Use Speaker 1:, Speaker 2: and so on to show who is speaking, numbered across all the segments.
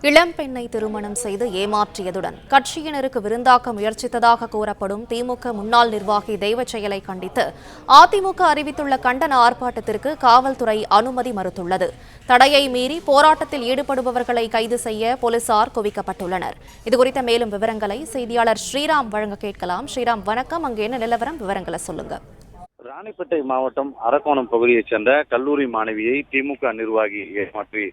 Speaker 1: இளம்பெண்ணை திருமணம் செய்து ஏமாற்றியதுடன் கட்சியினருக்கு விருந்தாக்க முயற்சித்ததாக கூறப்படும் திமுக முன்னாள் நிர்வாகி தெய்வச்செயலை கண்டித்து அதிமுக அறிவித்துள்ள கண்டன ஆர்ப்பாட்டத்திற்கு காவல்துறை அனுமதி மறுத்துள்ளது. தடையை மீறி போராட்டத்தில் ஈடுபடுபவர்களை கைது செய்ய போலீசார் குவிக்கப்பட்டுள்ளனர். இதுகுறித்த மேலும் விவரங்களை செய்தியாளர் ஸ்ரீராம் வழங்க கேட்கலாம். ஸ்ரீராம், வணக்கம். அங்கு என்ன நிலவரம், விவரங்களை சொல்லுங்க.
Speaker 2: ராணிப்பேட்டை மாவட்டம் அரக்கோணம் பகுதியைச் சேர்ந்த கல்லூரி மாணவியை திமுக நிர்வாகி ஏமாற்றி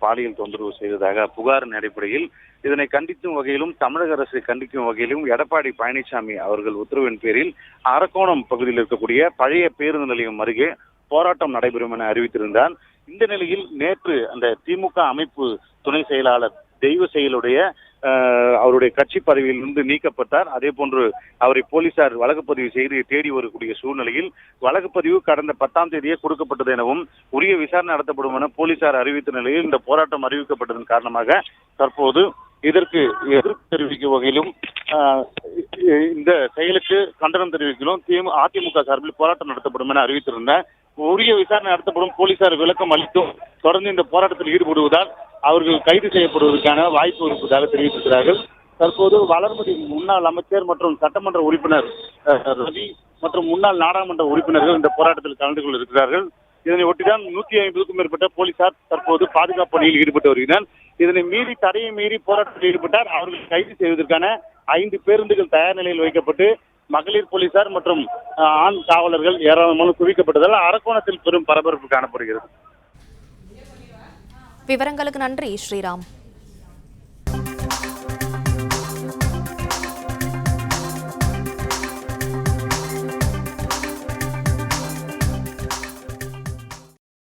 Speaker 2: பாலியல் தொந்தரவு செய்ததாக புகாரின் அடிப்படையில் இதனை கண்டிக்கும் வகையிலும் தமிழக அரசை கண்டிக்கும் வகையிலும் எடப்பாடி பழனிசாமி அவர்கள் உத்தரவின் பேரில் அரக்கோணம் பகுதியில் இருக்கக்கூடிய பழைய பேருந்து நிலையம் அருகே போராட்டம் நடைபெறும் என அறிவித்திருந்தார். இந்த நிலையில் நேற்று அந்த திமுக அமைப்பு துணை செயலாளர் தெய்வச்செயலுடைய அவருடைய கட்சி பதவியிலிருந்து நீக்கப்பட்டார். அதே போன்று அவரை போலீசார் வழக்கு பதிவு செய்து தேடி வரக்கூடிய சூழ்நிலையில் வழக்கு பதிவு கடந்த 10ஆம் தேதியே கொடுக்கப்பட்டது எனவும் உரிய விசாரணை நடத்தப்படும் என போலீசார் அறிவித்த நிலையில் இந்த போராட்டம் அறிவிக்கப்பட்டதன் காரணமாக தற்போது இதற்கு எதிர்ப்பு தெரிவிக்கும் வகையிலும் இந்த செயலுக்கு கண்டனம் தெரிவிக்கிறோம். அதிமுக சார்பில் போராட்டம் நடத்தப்படும் என அறிவித்திருந்த உரிய விசாரணை நடத்தப்படும் போலீசார் விளக்கம் அளித்தும் தொடர்ந்து இந்த போராட்டத்தில் ஈடுபடுவதால் அவர்கள் கைது செய்யப்படுவதற்கான வாய்ப்பு இருப்பதாக தெரிவித்திருக்கிறார்கள். தற்போது வளர்மதி முன்னாள் அமைச்சர் மற்றும் சட்டமன்ற உறுப்பினர் ரவி மற்றும் முன்னாள் நாடாளுமன்ற உறுப்பினர்கள் இந்த போராட்டத்தில் கலந்து கொள்ள இருக்கிறார்கள். இதனை ஒட்டிதான் 150க்கும் மேற்பட்ட போலீசார் தற்போது பாதுகாப்பு பணியில் ஈடுபட்டு வருகிறார். இதனை மீறி தடையை மீறி போராட்டத்தில் ஈடுபட்டார் அவர்கள் கைது செய்வதற்கான 5 பேருந்துகள் தயார் நிலையில் வைக்கப்பட்டு மகளிர் போலீசார் மற்றும் ஆண் காவலர்கள் ஏராளமான குவிக்கப்பட்டதால் அரக்கோணத்தில் பெரும் பரபரப்பு காணப்படுகிறது.
Speaker 1: விவரங்களுக்கு நன்றி ஸ்ரீராம்.